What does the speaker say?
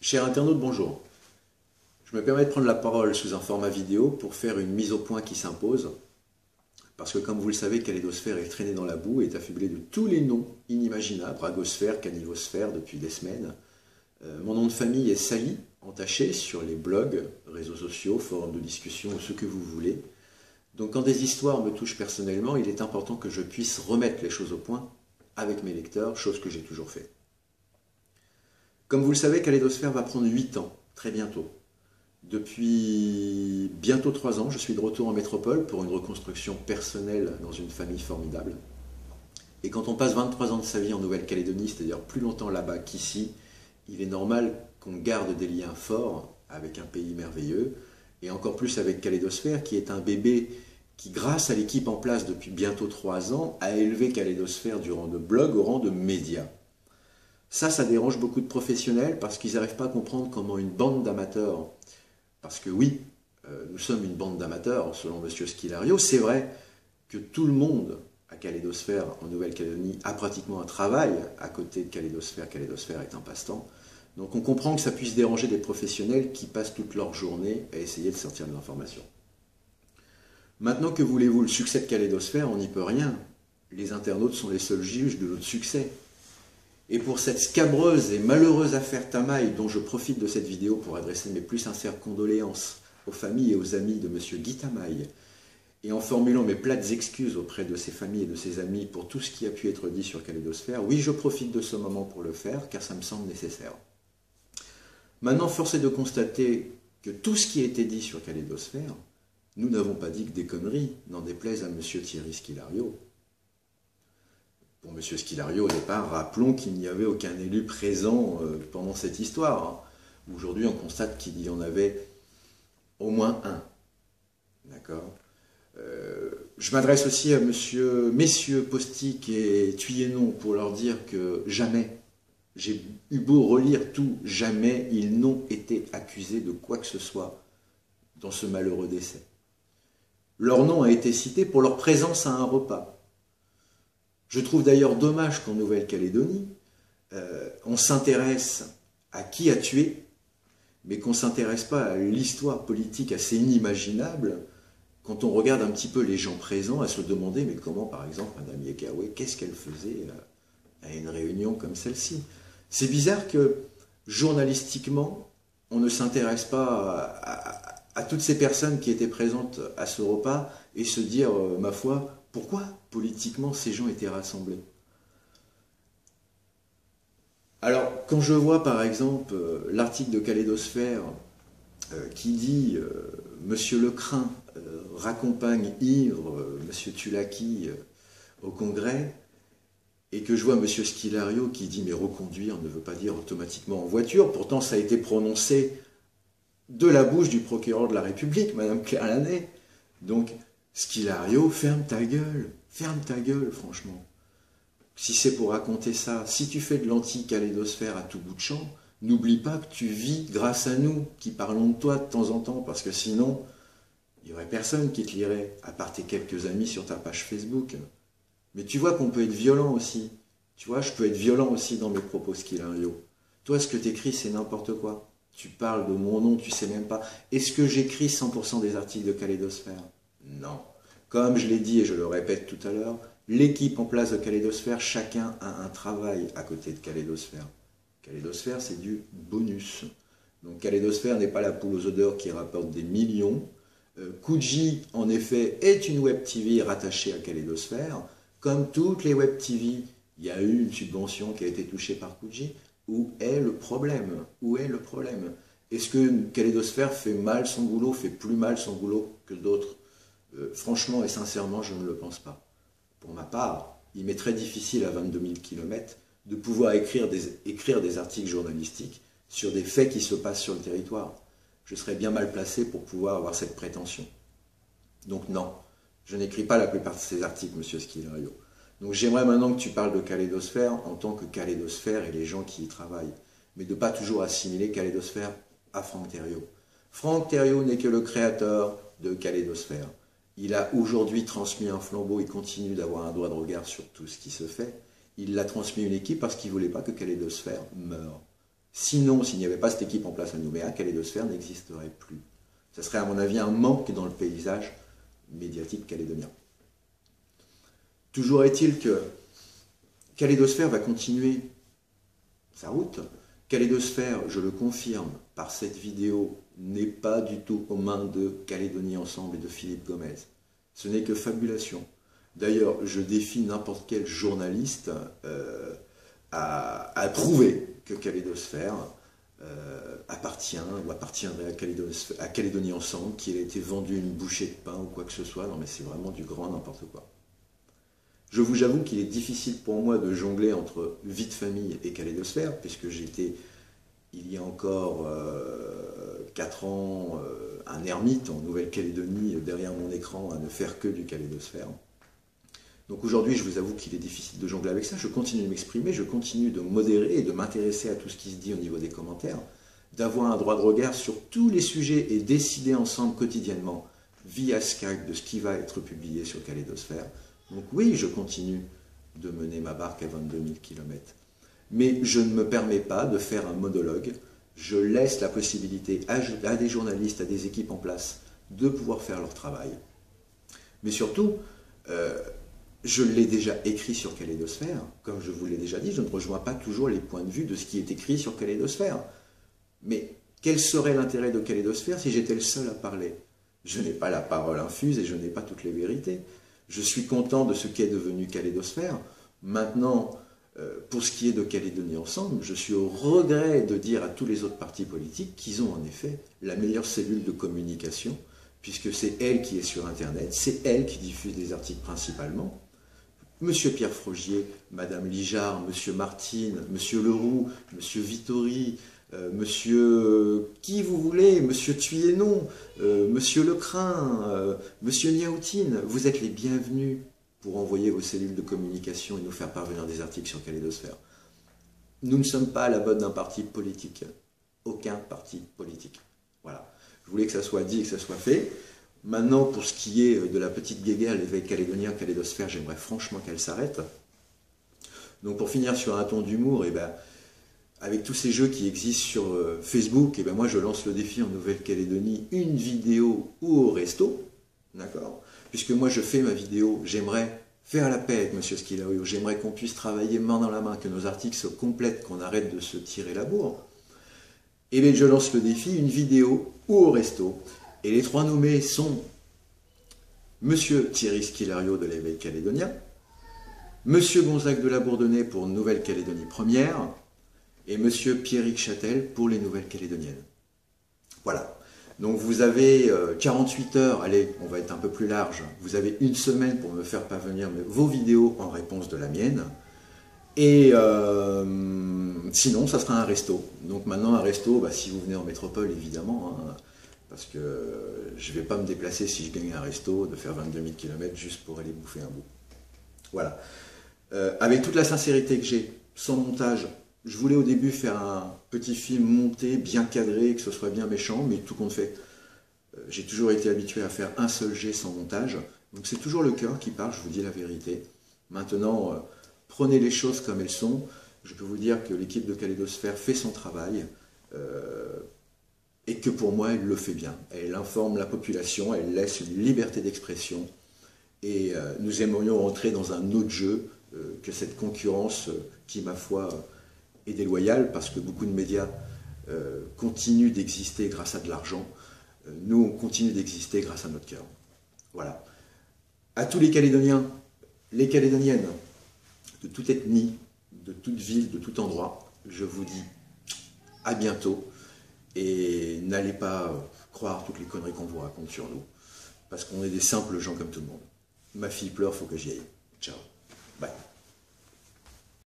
Chers internautes, bonjour. Je me permets de prendre la parole sous un format vidéo pour faire une mise au point qui s'impose. Parce que comme vous le savez, Kaléidosphère est traîné dans la boue et est affublé de tous les noms inimaginables, Dragosphère, Canivosphère, depuis des semaines. Mon nom de famille est sali, entaché sur les blogs, réseaux sociaux, forums de discussion ou ce que vous voulez. Donc quand des histoires me touchent personnellement, il est important que je puisse remettre les choses au point avec mes lecteurs, chose que j'ai toujours fait. Comme vous le savez, Kaléidosphère va prendre 8 ans, très bientôt. Depuis bientôt 3 ans, je suis de retour en métropole pour une reconstruction personnelle dans une famille formidable. Et quand on passe 23 ans de sa vie en Nouvelle-Calédonie, c'est-à-dire plus longtemps là-bas qu'ici, il est normal qu'on garde des liens forts avec un pays merveilleux, et encore plus avec Kaléidosphère, qui est un bébé qui, grâce à l'équipe en place depuis bientôt 3 ans, a élevé Kaléidosphère du rang de blog au rang de média. Ça dérange beaucoup de professionnels parce qu'ils n'arrivent pas à comprendre comment une bande d'amateurs, parce que oui, nous sommes une bande d'amateurs, selon Monsieur Schilario, c'est vrai que tout le monde à Kaléidosphère, en Nouvelle-Calédonie, a pratiquement un travail à côté de Kaléidosphère. Kaléidosphère est un passe-temps. Donc on comprend que ça puisse déranger des professionnels qui passent toute leur journée à essayer de sortir de l'information. Maintenant, que voulez-vous, le succès de Kaléidosphère, on n'y peut rien. Les internautes sont les seuls juges de notre succès. Et pour cette scabreuse et malheureuse affaire Tamaï, dont je profite de cette vidéo pour adresser mes plus sincères condoléances aux familles et aux amis de M. Guy Tamaï, et en formulant mes plates excuses auprès de ses familles et de ses amis pour tout ce qui a pu être dit sur Kaléidosphère, oui, je profite de ce moment pour le faire, car ça me semble nécessaire. Maintenant, force est de constater que tout ce qui a été dit sur Kaléidosphère, nous n'avons pas dit que des conneries, n'en déplaise à M. Thierry Schilario. Pour M. Schilario, au départ, rappelons qu'il n'y avait aucun élu présent pendant cette histoire. Aujourd'hui, on constate qu'il y en avait au moins un. D'accord ? Je m'adresse aussi à messieurs Postic et Thuyenot pour leur dire que jamais, j'ai eu beau relire tout, jamais ils n'ont été accusés de quoi que ce soit dans ce malheureux décès. Leur nom a été cité pour leur présence à un repas. Je trouve d'ailleurs dommage qu'en Nouvelle-Calédonie, on s'intéresse à qui a tué, mais qu'on ne s'intéresse pas à l'histoire politique assez inimaginable, quand on regarde un petit peu les gens présents, à se demander, mais comment, par exemple, Mme Yekawe, qu'est-ce qu'elle faisait à une réunion comme celle-ci? C'est bizarre que, journalistiquement, on ne s'intéresse pas à toutes ces personnes qui étaient présentes à ce repas et se dire, ma foi, pourquoi politiquement ces gens étaient rassemblés? Alors, quand je vois par exemple l'article de Kaléidosphère qui dit Monsieur Lecrin raccompagne ivre Monsieur Tulaki au Congrès, et que je vois Monsieur Schilario qui dit mais reconduire ne veut pas dire automatiquement en voiture, pourtant ça a été prononcé de la bouche du procureur de la République, Madame Claire Lannet. Donc, Schilario, ferme ta gueule, franchement. Si c'est pour raconter ça, si tu fais de l'anti-Kaléidosphère à tout bout de champ, n'oublie pas que tu vis grâce à nous, qui parlons de toi de temps en temps, parce que sinon, il n'y aurait personne qui te lirait, à part tes quelques amis sur ta page Facebook. Mais tu vois qu'on peut être violent aussi. Tu vois, je peux être violent aussi dans mes propos, Schilario. Toi, ce que tu écris, c'est n'importe quoi. Tu parles de mon nom, tu sais même pas. Est-ce que j'écris 100% des articles de Kaléidosphère? Non. Comme je l'ai dit et je le répète tout à l'heure, l'équipe en place de Kaléidosphère, chacun a un travail à côté de Kaléidosphère. Kaléidosphère, c'est du bonus. Donc Kaléidosphère n'est pas la poule aux odeurs qui rapporte des millions. Kuji, en effet, est une web TV rattachée à Kaléidosphère. Comme toutes les web TV, il y a eu une subvention qui a été touchée par Kuji. Où est le problème? Où est le problème? Est-ce que Kaléidosphère fait mal son boulot, fait plus mal son boulot que d'autres? Franchement et sincèrement, je ne le pense pas. Pour ma part, il m'est très difficile à 22 000 km de pouvoir écrire des articles journalistiques sur des faits qui se passent sur le territoire. Je serais bien mal placé pour pouvoir avoir cette prétention. Donc non, je n'écris pas la plupart de ces articles, Monsieur Schilario. Donc j'aimerais maintenant que tu parles de Kaléidosphère en tant que Kaléidosphère et les gens qui y travaillent, mais de ne pas toujours assimiler Kaléidosphère à Franck Thériault. Franck Thériault n'est que le créateur de Kaléidosphère. Il a aujourd'hui transmis un flambeau, il continue d'avoir un droit de regard sur tout ce qui se fait. Il l'a transmis à une équipe parce qu'il ne voulait pas que Kaléidosphère meure. Sinon, s'il n'y avait pas cette équipe en place à Nouméa, Kaléidosphère n'existerait plus. Ça serait à mon avis un manque dans le paysage médiatique calédonien. Toujours est-il que Kaléidosphère va continuer sa route. Kaléidosphère, je le confirme, par cette vidéo, n'est pas du tout aux mains de Calédonie Ensemble et de Philippe Gomez. Ce n'est que fabulation. D'ailleurs, je défie n'importe quel journaliste à prouver que Kaléidosphère appartient ou appartiendrait à Calédonie Ensemble, qu'il a été vendu une bouchée de pain ou quoi que ce soit. Non mais c'est vraiment du grand n'importe quoi. Je vous avoue qu'il est difficile pour moi de jongler entre vie de famille et Kaléidosphère, puisque j'étais, il y a encore 4 ans, un ermite en Nouvelle-Calédonie, derrière mon écran, à ne faire que du Kaléidosphère. Donc aujourd'hui, je vous avoue qu'il est difficile de jongler avec ça. Je continue de m'exprimer, je continue de modérer et de m'intéresser à tout ce qui se dit au niveau des commentaires, d'avoir un droit de regard sur tous les sujets et décider ensemble quotidiennement, via Skype, de ce qui va être publié sur Kaléidosphère. Donc oui, je continue de mener ma barque à 22 000 km. Mais je ne me permets pas de faire un monologue. Je laisse la possibilité à des journalistes, à des équipes en place, de pouvoir faire leur travail. Mais surtout, je l'ai déjà écrit sur Kaléidosphère. Comme je vous l'ai déjà dit, je ne rejoins pas toujours les points de vue de ce qui est écrit sur Kaléidosphère. Mais quel serait l'intérêt de Kaléidosphère si j'étais le seul à parler? Je n'ai pas la parole infuse et je n'ai pas toutes les vérités. Je suis content de ce qu'est devenu Kaléidosphère. Maintenant, pour ce qui est de Calédonie Ensemble, je suis au regret de dire à tous les autres partis politiques qu'ils ont en effet la meilleure cellule de communication, puisque c'est elle qui est sur Internet, c'est elle qui diffuse des articles principalement. Monsieur Pierre Frogier, Madame Lijard, Monsieur Martine, Monsieur Leroux, Monsieur Vittori, Monsieur qui vous voulez, Monsieur Thuyenon, Monsieur Lecrin, Monsieur Niaoutine, vous êtes les bienvenus pour envoyer vos cellules de communication et nous faire parvenir des articles sur Kaléidosphère. Nous ne sommes pas à la botte d'un parti politique, aucun parti politique. Voilà, je voulais que ça soit dit et que ça soit fait. Maintenant, pour ce qui est de la petite guéguerre, l'éveil calédonien, Kaléidosphère, j'aimerais franchement qu'elle s'arrête. Donc pour finir sur un ton d'humour, avec tous ces jeux qui existent sur Facebook, moi je lance le défi en Nouvelle-Calédonie, une vidéo ou au resto, d'accord? Puisque moi je fais ma vidéo, j'aimerais faire la paix avec M. Schillario, j'aimerais qu'on puisse travailler main dans la main, que nos articles se complètent, qu'on arrête de se tirer la bourre. Et bien je lance le défi, une vidéo ou au resto. Et les 3 nommés sont M. Thierry Schillario de l'éveil calédonien, M. Gonzague de la Bourdonnais pour Nouvelle-Calédonie première, et M. Pierrick Châtel pour les Nouvelles-Calédoniennes. Voilà. Donc vous avez 48 heures, allez, on va être un peu plus large, vous avez 1 semaine pour me faire parvenir vos vidéos en réponse de la mienne. Et sinon, ça sera un resto. Donc maintenant, un resto, si vous venez en métropole, évidemment, hein, parce que je ne vais pas me déplacer si je gagne un resto, de faire 22 000 km juste pour aller bouffer un bout. Voilà. Avec toute la sincérité que j'ai, sans montage, je voulais au début faire un petit film monté, bien cadré, que ce soit bien méchant, mais tout compte fait, j'ai toujours été habitué à faire un seul jet sans montage. Donc c'est toujours le cœur qui parle, je vous dis la vérité. Maintenant, prenez les choses comme elles sont. Je peux vous dire que l'équipe de Kaléidosphère fait son travail et que pour moi, elle le fait bien. Elle informe la population, elle laisse une liberté d'expression et nous aimerions entrer dans un autre jeu que cette concurrence qui, ma foi, est déloyale parce que beaucoup de médias continuent d'exister grâce à de l'argent. Nous, on continue d'exister grâce à notre cœur. Voilà. À tous les Calédoniens, les Calédoniennes, de toute ethnie, de toute ville, de tout endroit, je vous dis à bientôt et n'allez pas croire toutes les conneries qu'on vous raconte sur nous parce qu'on est des simples gens comme tout le monde. Ma fille pleure, faut que j'y aille. Ciao. Bye.